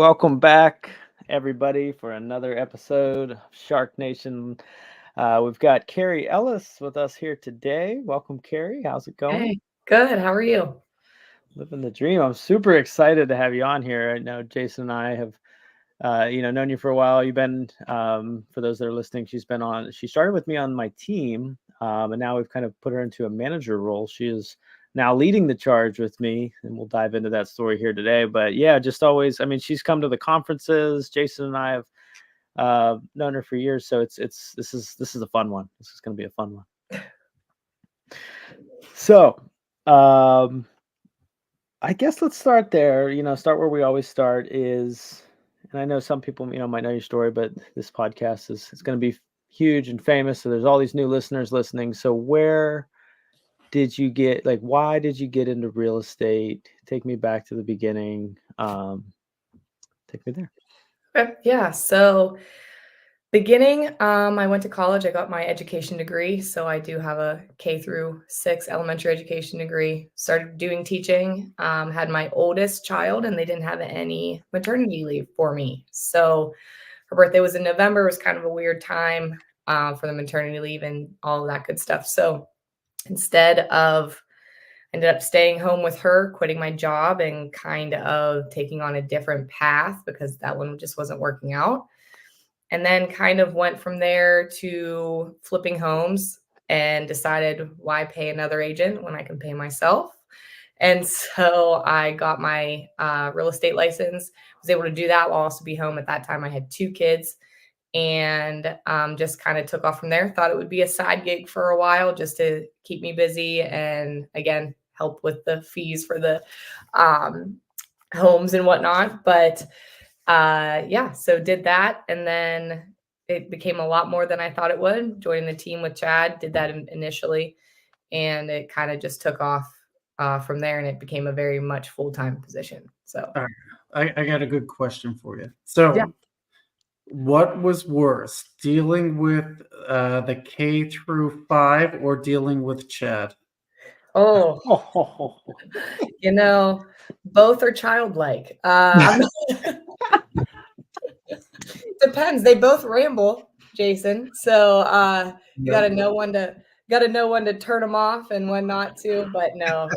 Welcome back, everybody, for another episode of SharkNation. We've got Carie Ellis with us here today. Welcome, Carie. How's it going? Hey, good. How are you? Living the dream. I'm super excited to have you on here. I know Jason and I have, known you for a while. You've been, for those that are listening, she's been on. She started with me on my team, and now we've kind of put her into a manager role. She is now leading the charge with me, and we'll dive into that story here today. But yeah, just always. I mean, she's come to the conferences. Jason and I have known her for years, so this is a fun one. This is going to be a fun one. So, I guess let's start there. Start where we always start is, and I know some people might know your story, but this podcast is going to be huge and famous. So there's all these new listeners listening. So where did you get, like, why did you get into real estate? Take me back to the beginning. Take me there. Okay. Yeah. So beginning, I went to college. I got my education degree. So I do have a K-6 elementary education degree. Started doing teaching. Had my oldest child, and they didn't have any maternity leave for me. So her birthday was in November. It was kind of a weird time for the maternity leave and all of that good stuff. So instead of ended up staying home with her, quitting my job, and kind of taking on a different path because that one just wasn't working out. And then kind of went from there to flipping homes and decided, why pay another agent when I can pay myself? And so I got my real estate license, was able to do that while also be home. At that time, I had 2 kids, and just kind of took off from there. Thought it would be a side gig for a while just to keep me busy and, again, help with the fees for the homes and whatnot. But so did that. And then it became a lot more than I thought it would. Joining the team with Chad, did that initially. And it kind of just took off from there, and it became a very much full-time position. So I got a good question for you. So yeah. What was worse, dealing with the K-5 or dealing with Chad? Oh, both are childlike. Depends. They both ramble, Jason. So you got to know when to turn them off and when not to. But no,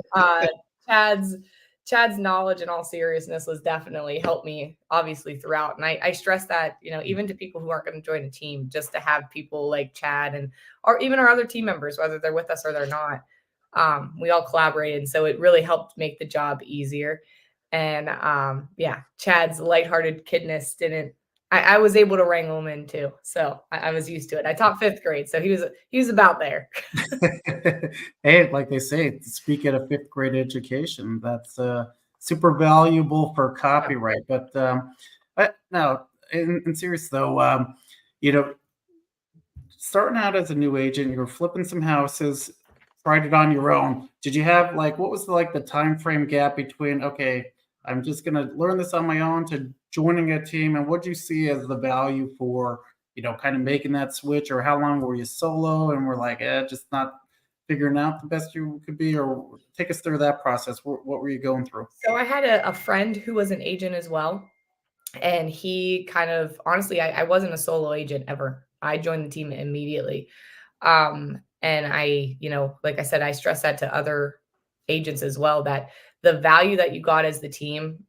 Chad's knowledge, in all seriousness, was definitely helped me obviously throughout. And I stress that, even to people who aren't going to join a team, just to have people like Chad or even our other team members, whether they're with us or they're not, we all collaborated. So it really helped make the job easier. And Chad's lighthearted kidness I was able to wrangle him in too. So I was used to it. I taught 5th grade, so he was about there. Hey, like they say, speak at a 5th grade education. That's super valuable for copyright. But now, in serious though, starting out as a new agent, you were flipping some houses, tried it on your own. Did you have what was the time frame gap between, okay, I'm just going to learn this on my own, to joining a team? And what do you see as the value for, kind of making that switch? Or how long were you solo and were just not figuring out the best you could be? Or take us through that process. What were you going through? So I had a friend who was an agent as well. And he kind of, honestly, I wasn't a solo agent ever. I joined the team immediately. And I, like I said, I stress that to other agents as well, that the value that you got as the team,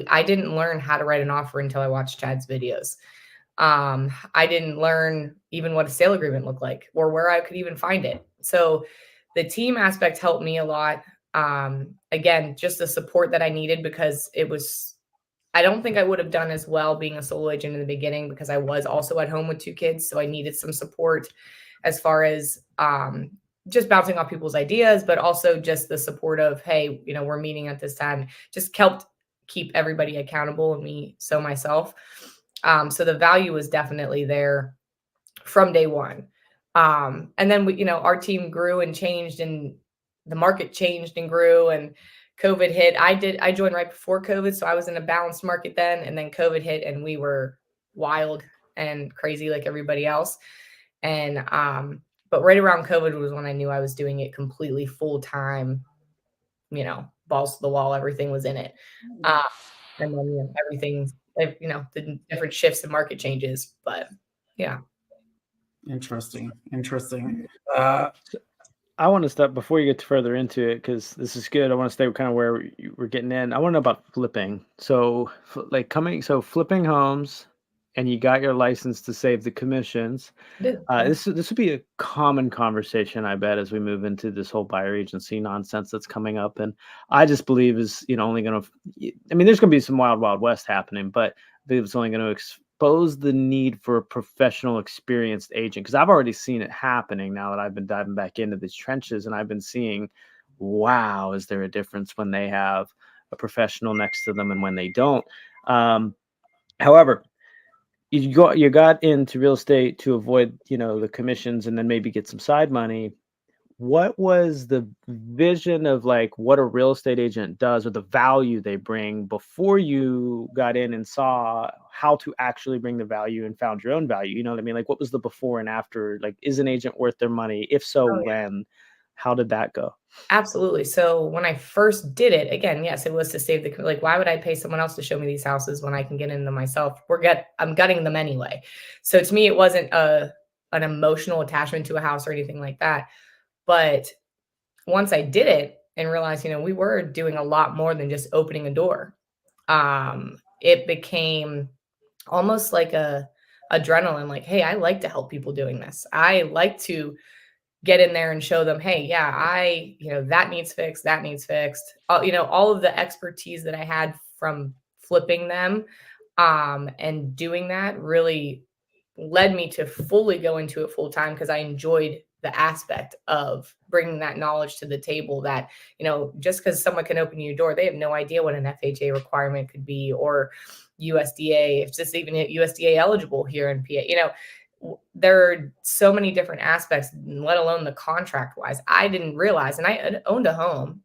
I didn't learn how to write an offer until I watched Chad's videos. I didn't learn even what a sale agreement looked like or where I could even find it. So the team aspect helped me a lot. Again, just the support that I needed, because I don't think I would have done as well being a solo agent in the beginning, because I was also at home with 2 kids. So I needed some support as far as just bouncing off people's ideas, but also just the support of, hey, we're meeting at this time, just helped keep everybody accountable, and me, so myself. So the value was definitely there from day one. And then our team grew and changed, and the market changed and grew, and COVID hit. I joined right before COVID, so I was in a balanced market then, and then COVID hit, and we were wild and crazy like everybody else. And but right around COVID was when I knew I was doing it completely full time, balls to the wall, everything was in it. And then, everything, the different shifts and market changes. But yeah. Interesting. I want to step before you get further into it because this is good. I want to stay kind of where we're getting in. I want to know about flipping. So, flipping homes, and you got your license to save the commissions. I did. Yeah. This would be a common conversation, I bet, as we move into this whole buyer agency nonsense that's coming up. And I just believe is only going to. I mean, there's going to be some wild, wild west happening, but I believe it's only going to expose the need for a professional, experienced agent. Because I've already seen it happening now that I've been diving back into these trenches, and I've been seeing, wow, is there a difference when they have a professional next to them and when they don't? However, you got into real estate to avoid the commissions and then maybe get some side money. What was the vision of like what a real estate agent does or the value they bring before you got in and saw how to actually bring the value and found your own value? You know what I mean? Like, what was the before and after? Like, is an agent worth their money? If so, Oh, yeah. when? How did that go? Absolutely. So when I first did it, again, yes, it was to save like, why would I pay someone else to show me these houses when I can get in them myself? I'm gutting them anyway. So to me, it wasn't an emotional attachment to a house or anything like that. But once I did it and realized, we were doing a lot more than just opening a door. It became almost like a adrenaline, like, hey, I like to help people doing this. I like to get in there and show them, hey, yeah, that needs fixed, that needs fixed. All of the expertise that I had from flipping them and doing that really led me to fully go into it full time because I enjoyed the aspect of bringing that knowledge to the table that, just because someone can open your door, they have no idea what an FHA requirement could be or USDA, if it's just even USDA eligible here in PA. There are so many different aspects, let alone the contract wise. I didn't realize, and I owned a home.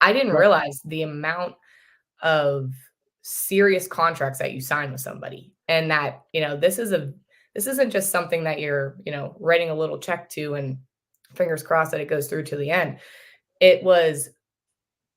I didn't Right. realize the amount of serious contracts that you sign with somebody. And that, this isn't just something that you're, writing a little check to and fingers crossed that it goes through to the end. It was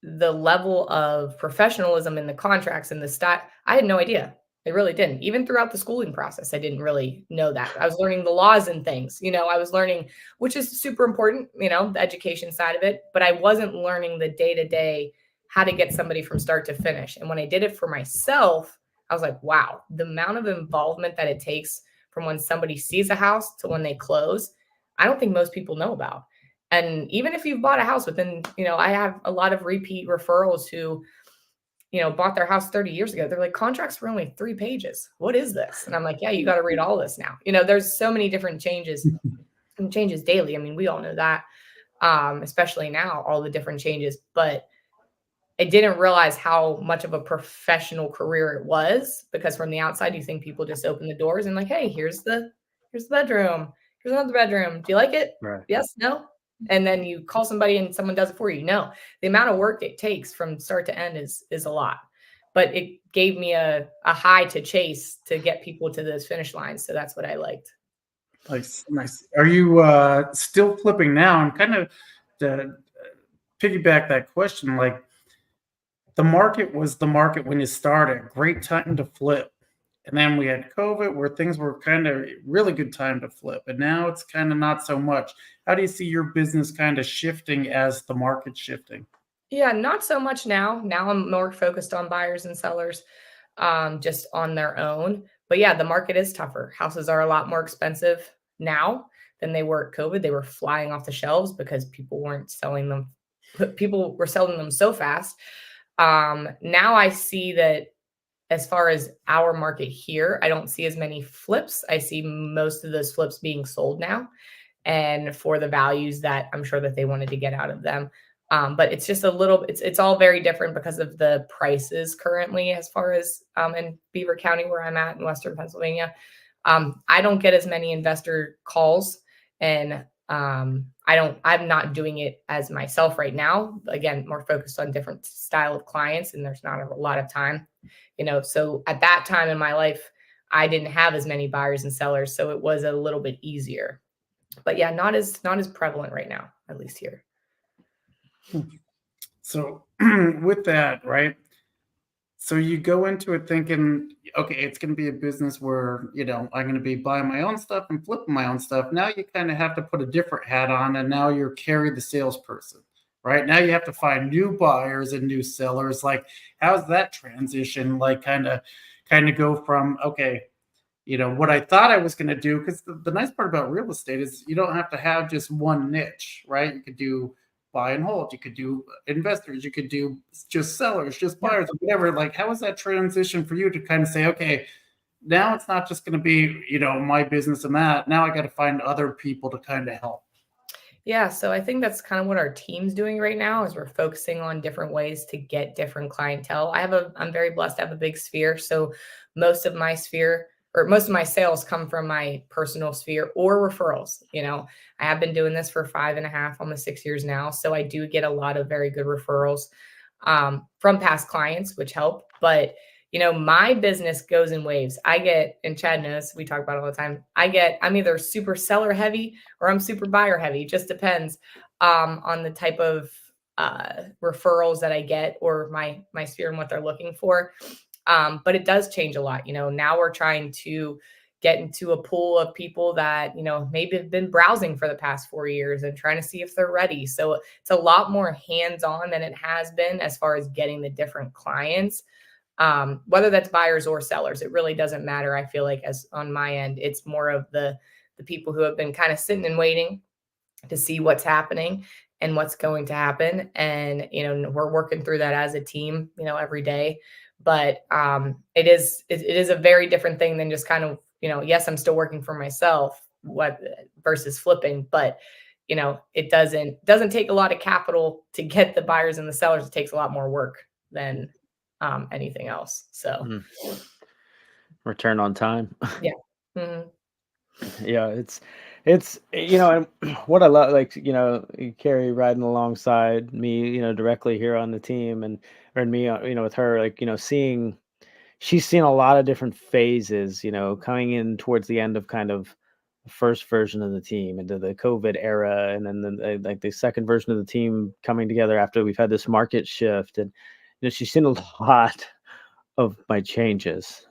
the level of professionalism in the contracts and the style. I had no idea. I really didn't. Even throughout the schooling process, I didn't really know that. I was learning the laws and things, I was learning, which is super important, the education side of it, but I wasn't learning the day-to-day, how to get somebody from start to finish. And when I did it for myself, I was like, wow, the amount of involvement that it takes from when somebody sees a house to when they close, I don't think most people know about. And even if you've bought a house within, I have a lot of repeat referrals who, bought their house 30 years ago. They're like, contracts were only 3 pages. What is this? And I'm like, yeah, you got to read all this now. There's so many different changes and changes daily. I mean, we all know that, especially now, all the different changes. But I didn't realize how much of a professional career it was because from the outside, you think people just open the doors and like, hey, here's the bedroom. Here's another bedroom. Do you like it? Right. Yes, no. And then you call somebody and someone does it for you. No, the amount of work it takes from start to end is a lot. But it gave me a high to chase to get people to those finish lines. So that's what I liked. Nice. Are you still flipping now? And kind of to piggyback that question, like the market was the market when you started, great time to flip. And then we had COVID where things were kind of really good time to flip. And now it's kind of not so much. How do you see your business kind of shifting as the market's shifting? Yeah, not so much now. Now I'm more focused on buyers and sellers, just on their own. But yeah, the market is tougher. Houses are a lot more expensive now than they were at COVID. They were flying off the shelves because people weren't selling them. People were selling them so fast. Now I see that as far as our market here, I don't see as many flips. I see most of those flips being sold now and for the values that I'm sure that they wanted to get out of them. But it's just it's all very different because of the prices currently as far as in Beaver County where I'm at in Western Pennsylvania. I don't get as many investor calls and I'm not doing it as myself right now. Again, more focused on different style of clients and there's not a lot of time, so at that time in my life, I didn't have as many buyers and sellers. So it was a little bit easier, but yeah, not as prevalent right now, at least here. So with that, right? So you go into it thinking, okay, it's going to be a business where, I'm going to be buying my own stuff and flipping my own stuff. Now you kind of have to put a different hat on, and now you're Carie the salesperson, right? Now you have to find new buyers and new sellers. Like, how's that transition? Like, kind of go from, okay, what I thought I was going to do, because the nice part about real estate is you don't have to have just one niche, right? You could do buy and hold, you could do investors, you could do just sellers, just buyers, or whatever. Like, how was that transition for you to kind of say, okay, now it's not just going to be, my business and that. Now I got to find other people to kind of help. Yeah, so I think that's kind of what our team's doing right now is we're focusing on different ways to get different clientele. I'm very blessed to have a big sphere. So most of my sphere or most of my sales come from my personal sphere or referrals. I have been doing this for 5.5, almost 6 years now. So I do get a lot of very good referrals from past clients, which help. But my business goes in waves. And Chad knows, we talk about it all the time. I'm either super seller heavy or I'm super buyer heavy. It just depends on the type of referrals that I get or my sphere and what they're looking for. But it does change a lot. Now we're trying to get into a pool of people that, maybe have been browsing for the past 4 years and trying to see if they're ready. So it's a lot more hands-on than it has been as far as getting the different clients. Whether that's buyers or sellers, it really doesn't matter. I feel like as on my end, it's more of the people who have been kind of sitting and waiting to see what's happening and what's going to happen. And, we're working through that as a team, every day. But it is a very different thing than just kind of, yes, I'm still working for myself versus flipping, but it doesn't take a lot of capital to get the buyers and the sellers. It takes a lot more work than anything else. So Return on time. yeah. Mhm. Yeah, it's and what I love, like, Carrie riding alongside me, directly here on the team, and me, with her, like, seeing she's seen a lot of different phases, coming in towards the end of kind of the first version of the team into the COVID era, and then like the second version of the team coming together after we've had this market shift, and she's seen a lot of my changes.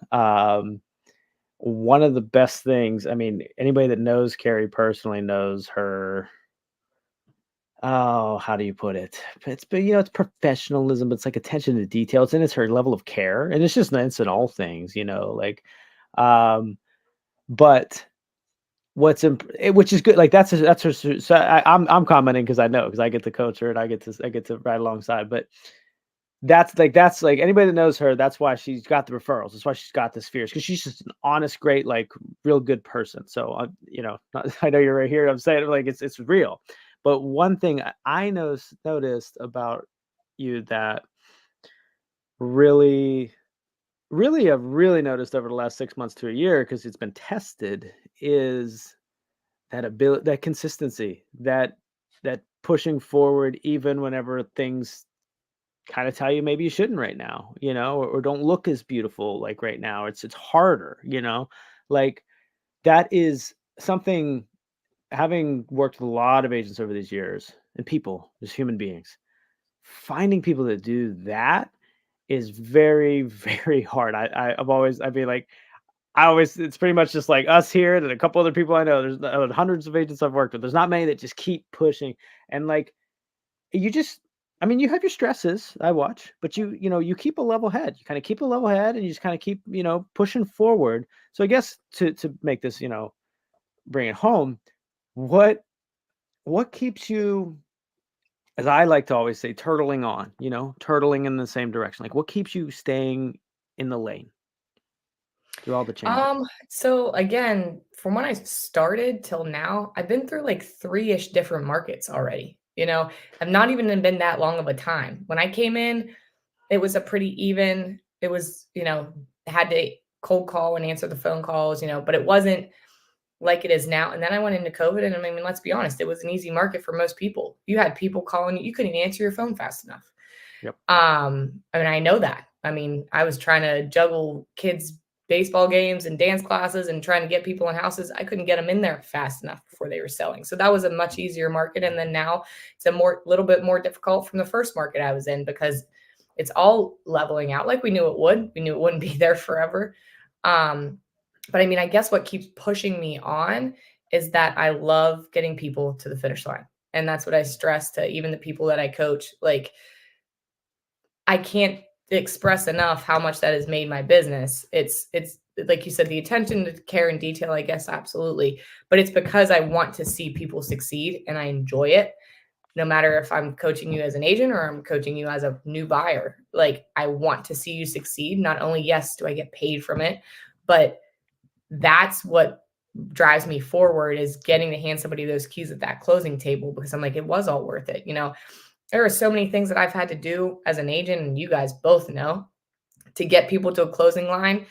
One of the best things, I mean, anybody that knows Carrie personally knows her. Oh, how do you put it? It's professionalism, but it's like attention to details, and it's her level of care, and it's in all things, like, um, but which is good. Like that's her. So I'm commenting because I know, because I get to coach her and I get to ride alongside, but. That's like anybody that knows her, that's why she's got the referrals. That's why she's got the spheres, because she's just an honest, great, like, real good person. So I know you're right here. I'm saying, like, it's real. But one thing I noticed about you that really, really I've really noticed over the last 6 months to a year, because it's been tested, is that ability, that consistency, that pushing forward even whenever things kind of tell you maybe you shouldn't right now, or don't look as beautiful like right now. It's harder, like, that is something, having worked with a lot of agents over these years, and people, just human beings, finding people that do that is very, very hard. I'd be like, it's pretty much just like us here and a couple other people I know. There's hundreds of agents I've worked with. There's not many that just keep pushing, and like, you just, I mean, you have your stresses, I watch, but you keep a level head. You kind of keep a level head, and you just kind of keep, pushing forward. So I guess to make this, bring it home, what keeps you, as I like to always say, turtling on, turtling in the same direction? Like, what keeps you staying in the lane through all the changes? So again, from when I started till now, I've been through like 3-ish different markets already. I've not even been that long of a time. When I came in, it was a pretty even, it was, had to cold call and answer the phone calls, but it wasn't like it is now. And then I went into COVID, and I mean, let's be honest, it was an easy market for most people. You had people calling you couldn't even answer your phone fast enough. Yep. I mean, I know that. I mean, I was trying to juggle kids' baseball games and dance classes and trying to get people in houses. I couldn't get them in there fast enough before they were selling. So that was a much easier market. And then now it's little bit more difficult from the first market I was in, because it's all leveling out like we knew it would. We knew it wouldn't be there forever. But I mean, I guess what keeps pushing me on is that I love getting people to the finish line. And that's what I stress to even the people that I coach. Like, I can't express enough how much that has made my business. It's like you said, the attention to care and detail, I guess, absolutely. But it's because I want to see people succeed and I enjoy it. No matter if I'm coaching you as an agent or I'm coaching you as a new buyer, like I want to see you succeed. Not only, yes, do I get paid from it, but that's what drives me forward is getting to hand somebody those keys at that closing table, because I'm like, it was all worth it. There are so many things that I've had to do as an agent, and you guys both know, to get people to a closing line,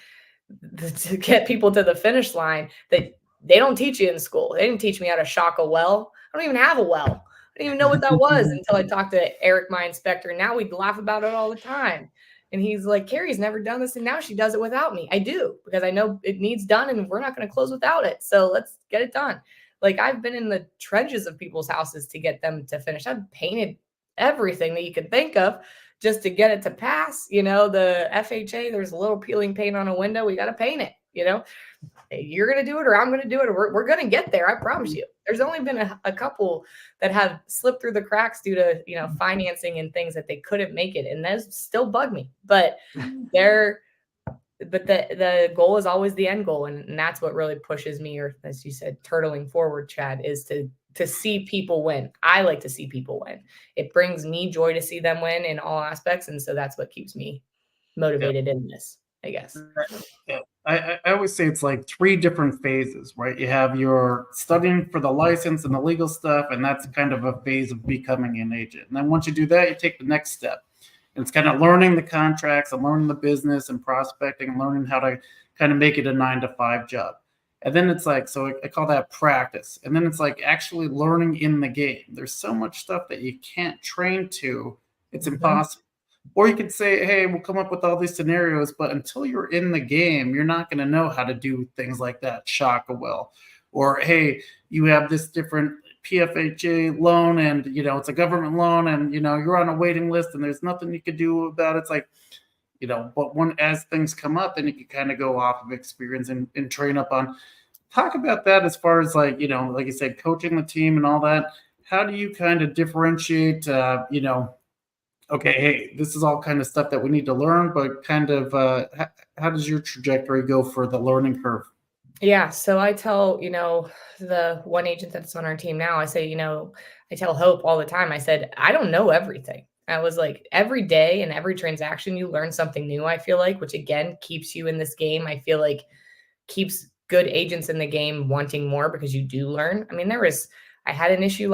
to get people to the finish line that they don't teach you in school. They didn't teach me how to shock a well. I don't even have a well. I didn't even know what that was until I talked to Eric, my inspector. And now we laugh about it all the time. And he's like, Carrie's never done this, and now she does it without me. I do, because I know it needs done, and we're not going to close without it. So let's get it done. Like, I've been in the trenches of people's houses to get them to finish. I've painted everything that you could think of just to get it to pass. The FHA, there's a little peeling paint on a window. We got to paint it. You're going to do it or I'm going to do it, or we're going to get there. I promise you. There's only been a couple that have slipped through the cracks due to, financing and things that they couldn't make it. And those still bug me, but the goal is always the end goal. And that's what really pushes me, or as you said, turtling forward, Chad, is to see people win. I like to see people win. It brings me joy to see them win in all aspects. And so that's what keeps me motivated in this, I guess. Yeah. I always say it's like 3 different phases, right? You have your studying for the license and the legal stuff, and that's kind of a phase of becoming an agent. And then once you do that, you take the next step. And it's kind of learning the contracts and learning the business and prospecting and learning how to kind of make it a 9-to-5 job. And then it's like, so I call that practice. And then it's like actually learning in the game. There's so much stuff that you can't train to. It's impossible. Or you could say, hey, we'll come up with all these scenarios, but until you're in the game, you're not going to know how to do things like that, shock a well. Or, hey, you have this different PFHA loan and, it's a government loan and, you're on a waiting list and there's nothing you could do about it. It's like, but as things come up, then you can kind of go off of experience and train up on. Talk about that as far as like you said, coaching the team and all that. How do you kind of differentiate, okay, hey, this is all kind of stuff that we need to learn, but kind of how does your trajectory go for the learning curve? Yeah. So I tell, the one agent that's on our team now, I say, I tell Hope all the time, I said, I don't know everything. I was like, every day and every transaction, you learn something new, I feel like, which again, keeps you in this game. I feel like keeps good agents in the game wanting more, because you do learn. I mean, I had an issue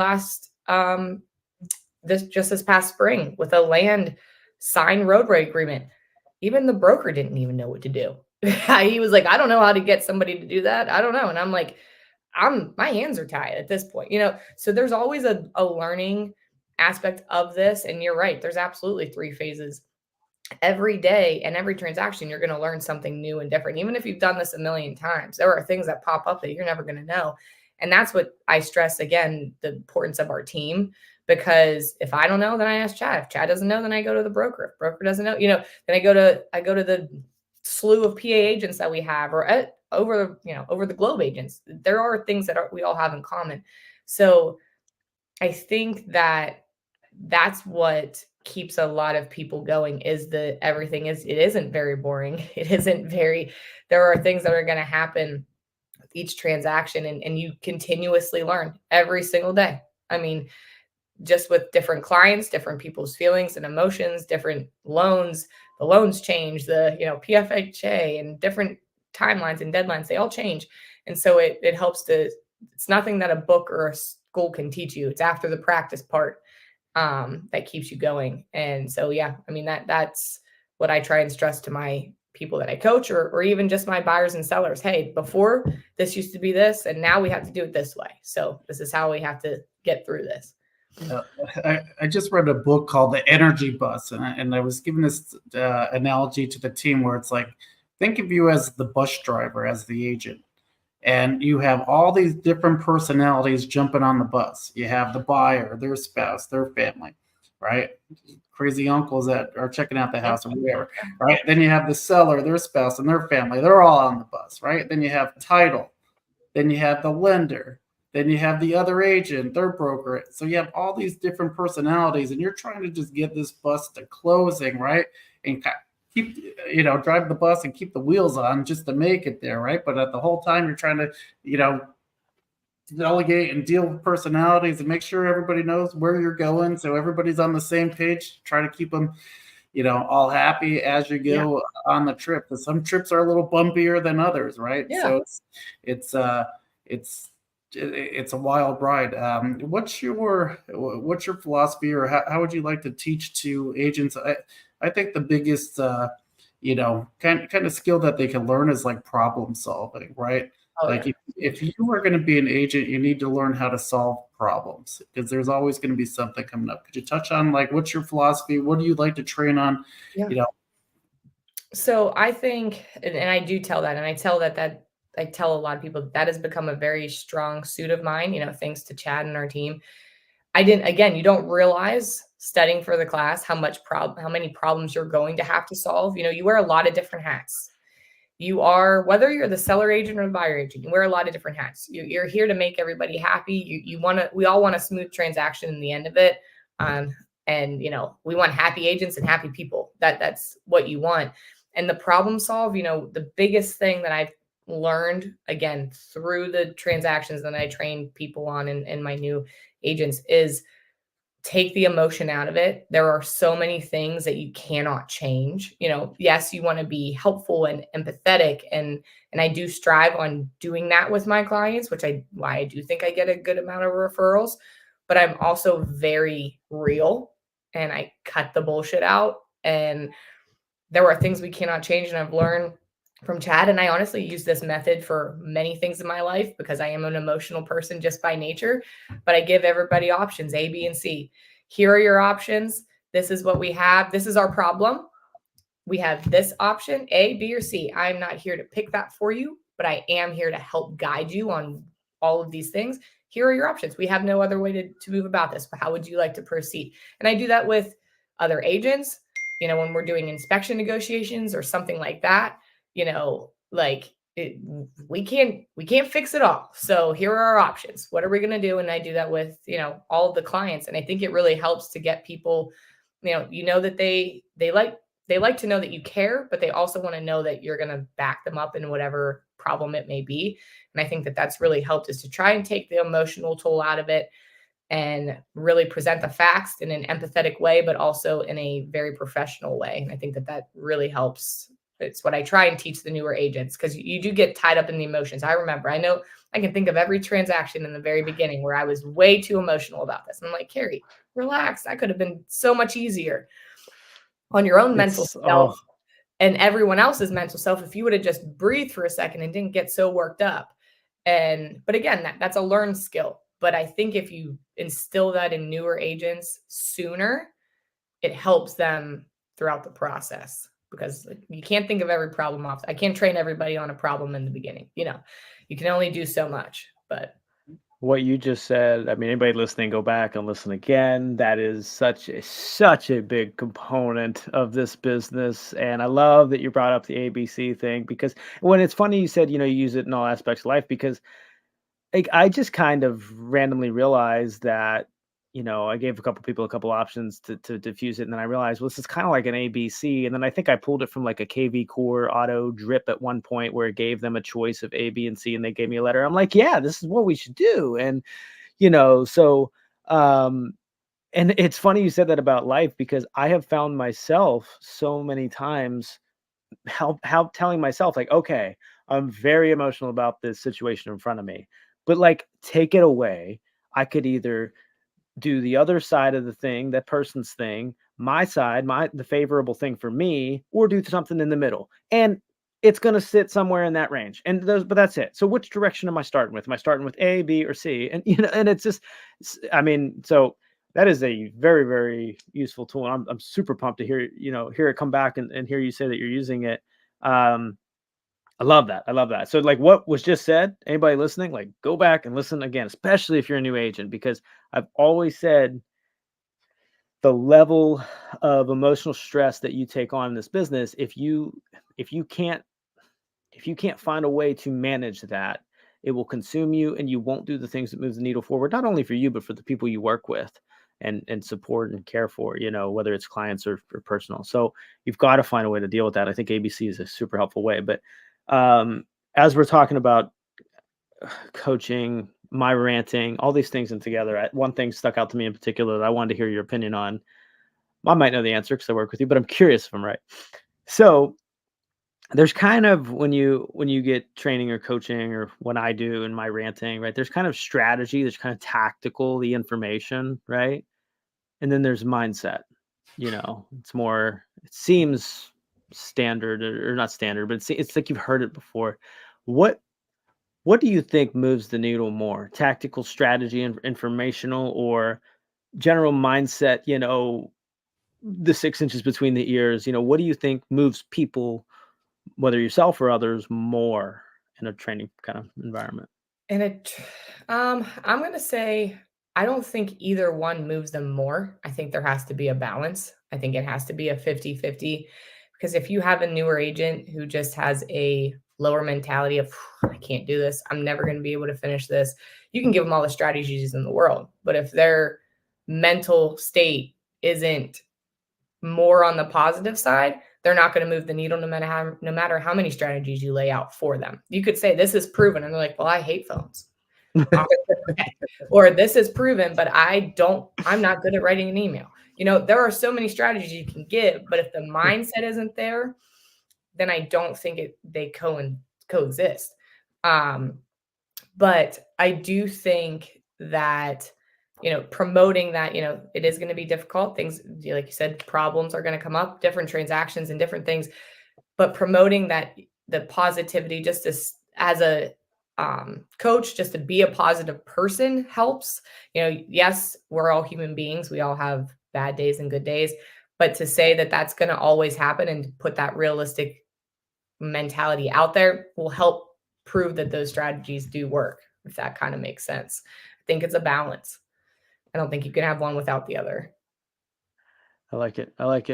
this past spring with a land signed roadway agreement. Even the broker didn't even know what to do. He was like, I don't know how to get somebody to do that. I don't know. And I'm like, my hands are tied at this point, so there's always a learning aspect of this. And you're right. There's absolutely 3 phases. Every day and every transaction, you're going to learn something new and different. Even if you've done this a million times, there are things that pop up that you're never going to know. And that's what I stress, again, the importance of our team, because if I don't know, then I ask Chad. If Chad doesn't know, then I go to the broker. If broker doesn't know, then I go to the slew of PA agents that we have, or over the globe agents. There are things that we all have in common. So I think that's what keeps a lot of people going, is it isn't very boring. There are things that are going to happen with each transaction, and you continuously learn every single day. I mean, just with different clients, different people's feelings and emotions, different loans, the loans change, the, PFHA and different timelines and deadlines, they all change. And so it helps it's nothing that a book or a school can teach you. It's after the practice part that keeps you going. And so, yeah, I mean, that's what I try and stress to my people that I coach, or even just my buyers and sellers. Hey, before this used to be this, and now we have to do it this way. So this is how we have to get through this. I just read a book called The Energy Bus, and I was giving this analogy to the team where it's like, think of you as the bus driver, as the agent, and you have all these different personalities jumping on the bus. You have the buyer, their spouse, their family. right? Crazy uncles that are checking out the house or whatever, right? Then you have the seller, their spouse, and their family. They're all on the bus, right? Then you have title. Then you have the lender. Then you have the other agent, their broker. So you have all these different personalities, and you're trying to just get this bus to closing, right? And keep, drive the bus and keep the wheels on just to make it there, right? But at the whole time, you're trying to, delegate and deal with personalities and make sure everybody knows where you're going, so everybody's on the same page. Try to keep them all happy as you go on the trip. Because some trips are a little bumpier than others, right? So it's a wild ride. What's your philosophy, or how would you like to teach to agents? I think the biggest kind of skill that they can learn is like problem solving, right? If you are going to be an agent, you need to learn how to solve problems, because there's always going to be something coming up. Could you touch on like what's your philosophy? What do you like to train on? So I think, and I do tell that, and I tell I tell a lot of people that has become a very strong suit of mine, thanks to Chad and our team. You don't realize studying for the class how many problems you're going to have to solve. You wear a lot of different hats. Whether you're the seller agent or the buyer agent, you wear a lot of different hats. You're here to make everybody happy. We all want a smooth transaction in the end of it. And we want happy agents and happy people. That's what you want. And the problem solve, the biggest thing that I've learned, again, through the transactions that I train people on and my new agents, is take the emotion out of it. There are so many things that you cannot change. Yes, you want to be helpful and empathetic, and I do strive on doing that with my clients, why I do think I get a good amount of referrals. But I'm also very real, and I cut the bullshit out. And there are things we cannot change, and I've learned from Chad, and I honestly use this method for many things in my life because I am an emotional person just by nature. But I give everybody options, A, B, and C. Here are your options. This is what we have. This is our problem. We have this option, A, B, or C. I'm not here to pick that for you, but I am here to help guide you on all of these things. Here are your options. We have no other way to move about this, but how would you like to proceed? And I do that with other agents, when we're doing inspection negotiations or something like that. We can't fix it all. So here are our options. What are we going to do? And I do that with, all of the clients. And I think it really helps to get people, that they like to know that you care, but they also want to know that you're going to back them up in whatever problem it may be. And I think that that's really helped, is to try and take the emotional toll out of it and really present the facts in an empathetic way, but also in a very professional way. And I think that really helps. It's what I try and teach the newer agents, because you do get tied up in the emotions. I know I can think of every transaction in the very beginning where I was way too emotional about this. And I'm like, Carie, relax. That could have been so much easier on your own mental self and everyone else's mental self if you would have just breathed for a second and didn't get so worked up. But again, that's a learned skill. But I think if you instill that in newer agents sooner, it helps them throughout the process, because you can't think of every problem off. I can't train everybody on a problem in the beginning. You can only do so much. But what you just said, anybody listening, go back and listen again. That is such a big component of this business. And I love that you brought up the ABC thing, because when it's funny, you said, you use it in all aspects of life, because I just kind of randomly realized that, I gave a couple people a couple options to diffuse it. And then I realized, well, this is kind of like an ABC. And then I think I pulled it from like a KV Core auto drip at one point, where it gave them a choice of A, B, and C, and they gave me a letter. I'm like, yeah, this is what we should do. And, and it's funny you said that about life, because I have found myself so many times how telling myself, like, okay, I'm very emotional about this situation in front of me, but like, take it away. I could either do the other side of the thing, that person's thing, my side, the favorable thing for me, or do something in the middle. And it's going to sit somewhere in that range. But that's it. So which direction am I starting with? Am I starting with A, B, or C? And, and it's just, so that is a very, very useful tool. And I'm super pumped to hear it come back and hear you say that you're using it. I love that. So like what was just said, anybody listening, like go back and listen again, especially if you're a new agent, because I've always said the level of emotional stress that you take on in this business, if you can't find a way to manage that, it will consume you, and you won't do the things that move the needle forward, not only for you, but for the people you work with and support and care for, whether it's clients or personal. So you've got to find a way to deal with that. I think ABC is a super helpful way. But as we're talking about coaching, my ranting, all these things in together, one thing stuck out to me in particular that I wanted to hear your opinion on. I might know the answer because I work with you, but I'm curious if I'm right. So there's kind of, when you get training or coaching, or when I do in my ranting, right, there's kind of strategy, there's kind of tactical, the information, right? And then there's mindset. It's more, it seems standard, or not standard, but it's like you've heard it before. What do you think moves the needle more? Tactical strategy and informational, or general mindset, the 6 inches between the ears? What do you think moves people, whether yourself or others, more in a training kind of environment? And I'm going to say, I don't think either one moves them more. I think there has to be a balance. I think it has to be a 50-50, because if you have a newer agent who just has a lower mentality of, I can't do this, I'm never going to be able to finish this, you can give them all the strategies in the world. But if their mental state isn't more on the positive side, they're not going to move the needle no matter how many strategies you lay out for them. You could say this is proven, and they're like, well, I hate phones. Or this is proven, but I'm not good at writing an email. There are so many strategies you can give, but if the mindset isn't there, then I don't think they coexist. But I do think that, promoting that, it is going to be difficult. Things, like you said, problems are going to come up, different transactions and different things, but promoting that, the positivity, just as a coach, just to be a positive person helps. Yes, we're all human beings. We all have bad days and good days, but to say that that's going to always happen and put that realistic mentality out there will help prove that those strategies do work, if that kind of makes sense. I think it's a balance. I don't think you can have one without the other. I like it. That's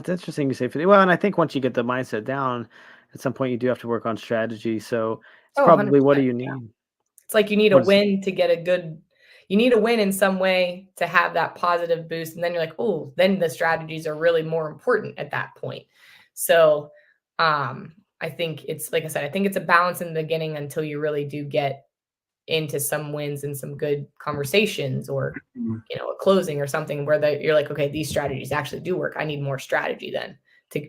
interesting you say. Well, and I think once you get the mindset down, at some point you do have to work on strategy. So it's probably, 100%. what do you need? Yeah. It's like you need a win to get you need a win in some way to have that positive boost. And then you're like, oh, then the strategies are really more important at that point. So I think it's, like I said, I think it's a balance in the beginning until you really do get into some wins and some good conversations, or, a closing or something where you're like, okay, these strategies actually do work. I need more strategy then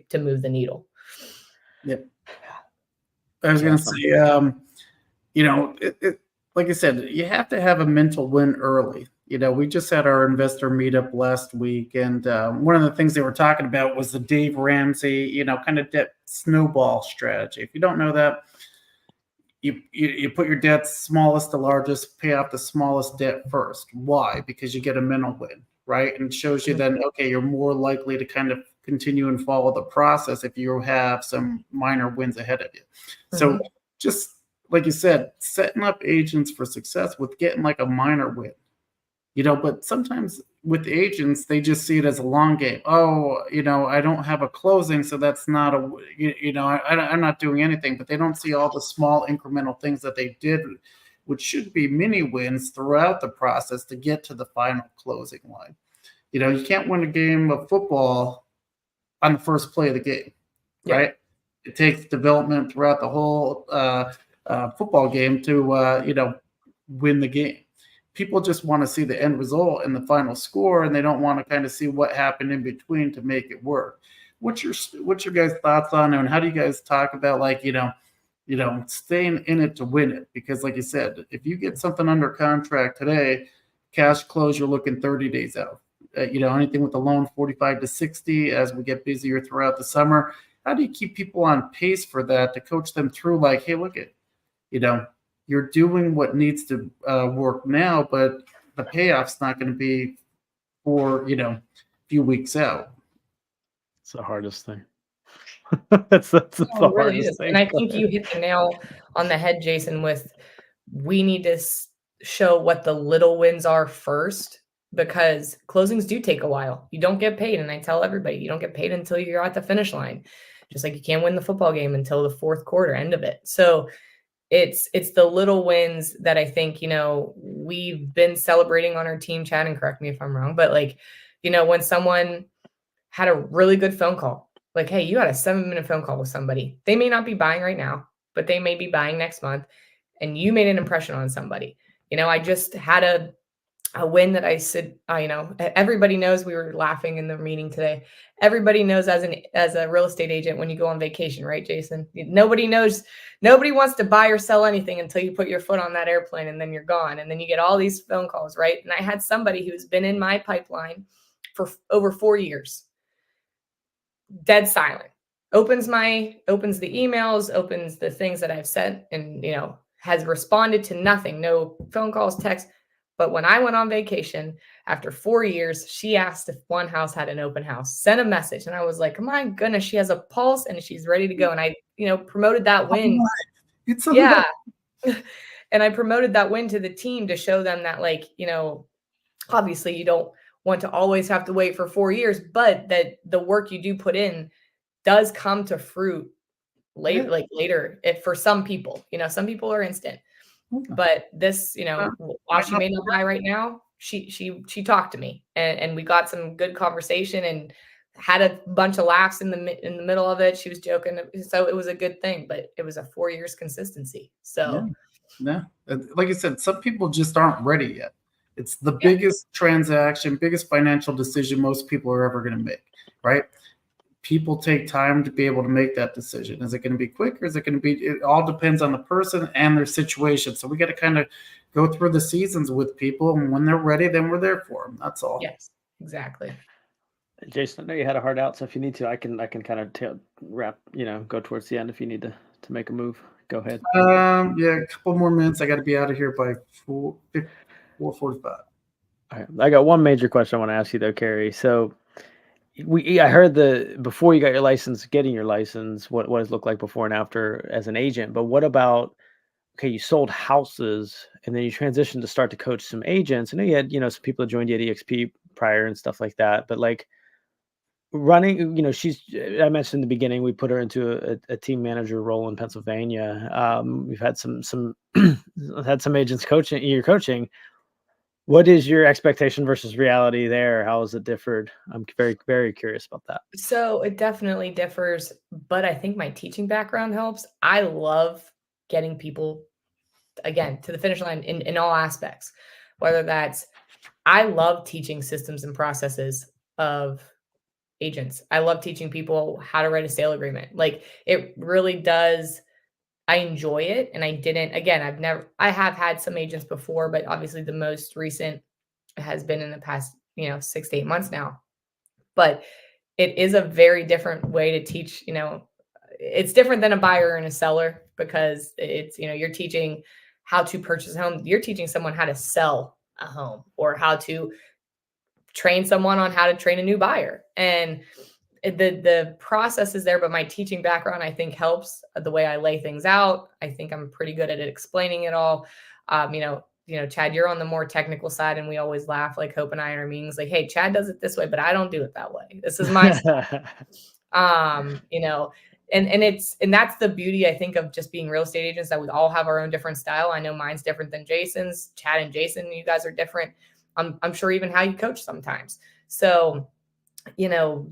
to move the needle. Yep. I was going to say, like I said, you have to have a mental win early. We just had our investor meetup last week, and one of the things they were talking about was the Dave Ramsey, kind of debt snowball strategy. If you don't know that, you put your debt smallest to largest, pay off the smallest debt first. Why? Because you get a mental win, right? And it shows you then, okay, you're more likely to kind of continue and follow the process if you have some minor wins ahead of you. So just like you said, setting up agents for success with getting like a minor win. But sometimes with agents, they just see it as a long game. Oh, I don't have a closing, so that's not I'm not doing anything. But they don't see all the small incremental things that they did, which should be mini wins throughout the process to get to the final closing line. You can't win a game of football on the first play of the game, right? It takes development throughout the whole football game to win the game. People just want to see the end result and the final score, and they don't want to kind of see what happened in between to make it work. What's your guys' thoughts on it, and how do you guys talk about staying in it to win it? Because like you said, if you get something under contract today, cash close, you're looking 30 days out. Anything with the loan 45 to 60 as we get busier throughout the summer. How do you keep people on pace for that, to coach them through, like, hey, look at, you're doing what needs to work now, but the payoff's not going to be for, a few weeks out. It's the hardest thing. that's the really hardest thing. And I think you hit the nail on the head, Jason, with we need to show what the little wins are first because closings do take a while. You don't get paid. And I tell everybody, you don't get paid until you're at the finish line. Just like you can't win the football game until the fourth quarter, end of it. So it's the little wins that I think, we've been celebrating on our team chat, and correct me if I'm wrong, but like, when someone had a really good phone call, like, hey, you had a 7-minute phone call with somebody. They may not be buying right now, but they may be buying next month. And you made an impression on somebody. I just had a win that I said, everybody knows, we were laughing in the meeting today. Everybody knows as a real estate agent, when you go on vacation, right, Jason? Nobody wants to buy or sell anything until you put your foot on that airplane and then you're gone. And then you get all these phone calls, right? And I had somebody who's been in my pipeline for over 4 years, dead silent, opens the emails, opens the things that I've sent, and, has responded to nothing, no phone calls, texts. But when I went on vacation after 4 years, she asked if one house had an open house, sent a message. And I was like, my goodness, she has a pulse and she's ready to go. And I, promoted that win. It's yeah. And I promoted that win to the team to show them that, like, obviously you don't want to always have to wait for 4 years, but that the work you do put in does come to fruit later, later, if for some people, some people are instant. But this, while she may not buy right now, she talked to me, and we got some good conversation and had a bunch of laughs in the middle of it. She was joking, so it was a good thing. But it was a 4 years consistency. So yeah, like I said, some people just aren't ready yet. It's the biggest transaction, biggest financial decision most people are ever going to make, right? People take time to be able to make that decision. Is it going to be quick, or is it going to be, it all depends on the person and their situation. So we got to kind of go through the seasons with people, and when they're ready, then we're there for them. That's all. Yes, exactly. Jason, I know you had a hard out, so if you need to, I can kind of wrap, go towards the end if you need to make a move. Go ahead. Yeah, a couple more minutes. I got to be out of here by 4:45. All right. I got one major question I want to ask you though, Carie. So I heard before you got your license, getting your license, what it looked like before and after as an agent. But what about, okay, you sold houses and then you transitioned to start to coach some agents. I know you had, some people that joined you at EXP prior and stuff like that. But like running, I mentioned in the beginning, we put her into a team manager role in Pennsylvania. We've had some had some agents coaching. You're coaching. What is your expectation versus reality there? How has it differed? I'm very, very curious about that. So it definitely differs, but I think my teaching background helps. I love getting people, again, to the finish line in all aspects, whether that's, I love teaching systems and processes of agents. I love teaching people how to write a sale agreement. Like, it really does. I enjoy it. And I have had some agents before, but obviously the most recent has been in the past, 6 to 8 months now. But it is a very different way to teach. It's different than a buyer and a seller, because it's, you're teaching how to purchase a home. You're teaching someone how to sell a home, or how to train someone on how to train a new buyer. And the process is there, but my teaching background, I think, helps the way I lay things out. I think I'm pretty good at explaining it all. Chad, you're on the more technical side, and we always laugh, like Hope and I in our meetings, like, hey, Chad does it this way, but I don't do it that way. This is my style. And that's the beauty, I think, of just being real estate agents, that we all have our own different style. I know mine's different than Jason's. Chad and Jason, you guys are different. I'm sure even how you coach sometimes. So,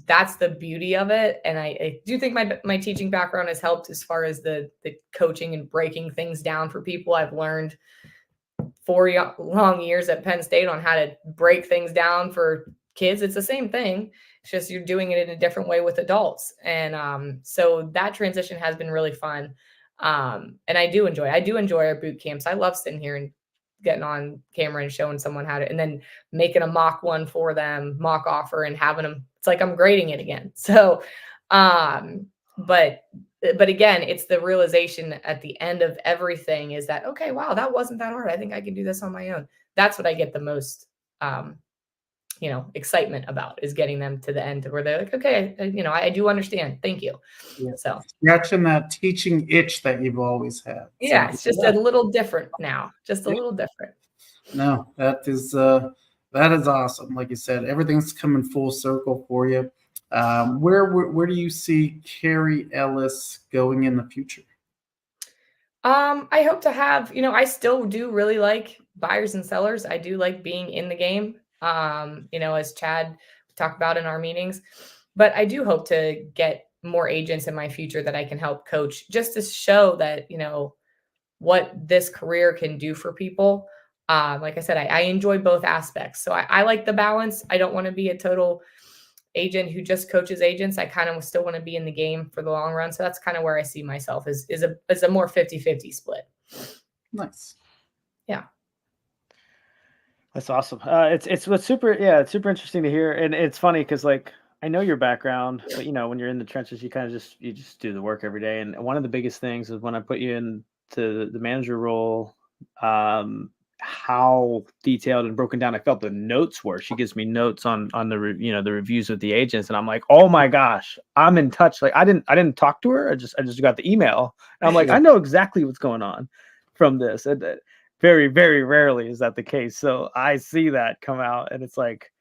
that's the beauty of it. And I do think my teaching background has helped as far as the coaching and breaking things down for people. I've learned 4 long years at Penn State on how to break things down for kids. It's the same thing. It's just you're doing it in a different way with adults. And so that transition has been really fun. And I do enjoy our boot camps. I love sitting here and getting on camera and showing someone how to, and then making a mock one for them, mock offer, and having them, it's like I'm grading it again. So, but again, it's the realization at the end of everything is that, okay, wow, that wasn't that hard. I think I can do this on my own. That's what I get the most, excitement about, is getting them to the end where they're like, okay, I do understand. Thank you. Yeah. So scratching that teaching itch that you've always had. Yeah, it's just a little different now, just a little different. No, that is That is awesome. Like you said, everything's coming full circle for you. Where do you see Carie Ellis going in the future? I hope to have, I still do really like buyers and sellers. I do like being in the game. As Chad talked about in our meetings, but I do hope to get more agents in my future that I can help coach just to show that, what this career can do for people. Like I said, I enjoy both aspects. So I like the balance. I don't want to be a total agent who just coaches agents. I kind of still want to be in the game for the long run. So that's kind of where I see myself is a more 50-50 split. Nice. Yeah. That's awesome. It's super interesting to hear. And it's funny because like I know your background, but when you're in the trenches, you kind of just do the work every day. And one of the biggest things is when I put you into the manager role, how detailed and broken down I felt the notes were. She gives me notes on the the reviews with the agents, and I'm like, oh my gosh, I'm in touch. Like I didn't talk to her. I just got the email, and I'm like, I know exactly what's going on from this. And very, very rarely is that the case. So I see that come out, and it's like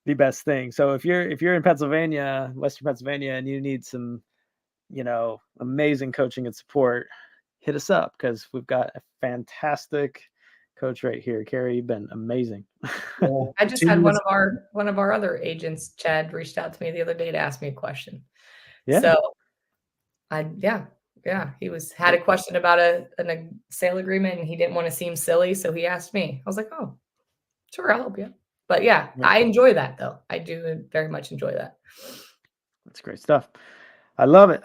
the best thing. So if you're in Pennsylvania, Western Pennsylvania, and you need some, amazing coaching and support, hit us up because we've got a fantastic coach right here. Carie, you've been amazing. Well, I just had one of our other agents, Chad, reached out to me the other day to ask me a question. Yeah. So he had a question about a sale agreement and he didn't want to seem silly, so he asked me. I was like, oh, sure, I'll help you. But yeah, I enjoy that though. I do very much enjoy that. That's great stuff. I love it.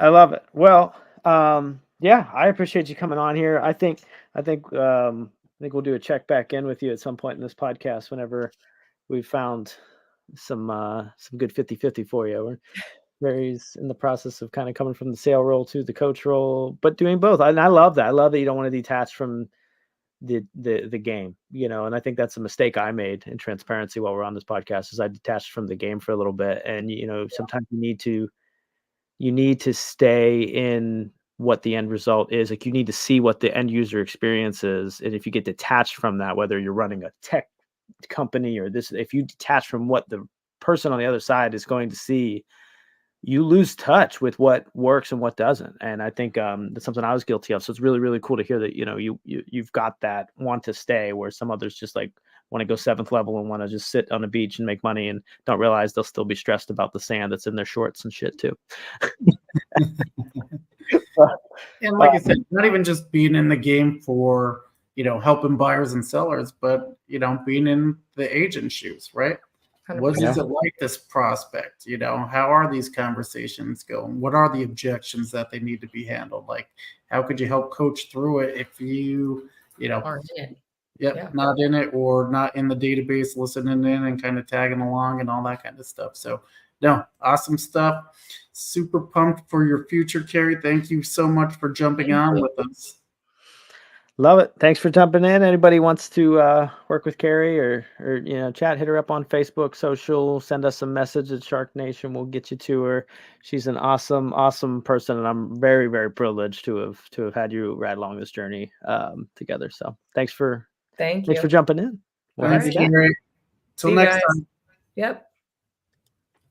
Well, I appreciate you coming on here. I think we'll do a check back in with you at some point in this podcast whenever we've found some good 50-50 for you. Mary's in the process of kind of coming from the sale role to the coach role, but doing both. And I love that. I love that you don't want to detach from the game, and I think that's a mistake I made in transparency while we're on this podcast is I detached from the game for a little bit. And, sometimes you need to stay in what the end result is. Like you need to see what the end user experience is. And if you get detached from that, whether you're running a tech company or this, if you detach from what the person on the other side is going to see, you lose touch with what works and what doesn't. And I think that's something I was guilty of. So it's really, really cool to hear that, you've got that want to stay where some others just like want to go 7th level and want to just sit on a beach and make money and don't realize they'll still be stressed about the sand that's in their shorts and shit too. And like I said, not even just being in the game for, helping buyers and sellers, but, being in the agent shoes, right? 100%. What is it like this prospect? How are these conversations going? What are the objections that they need to be handled? Like, how could you help coach through it if you, aren't in. not in it or not in the database, listening in and kind of tagging along and all that kind of stuff. So, no, awesome stuff. Super pumped for your future, Carie. Thank you so much for jumping on with us. Love it. Thanks for jumping in. Anybody wants to work with Carie or chat, hit her up on Facebook, social, send us a message at SharkNation. We'll get you to her. She's an awesome, awesome person, and I'm very, very privileged to have had you ride along this journey together. So thanks for jumping in. Thanks, Carie. Till next time. Yep.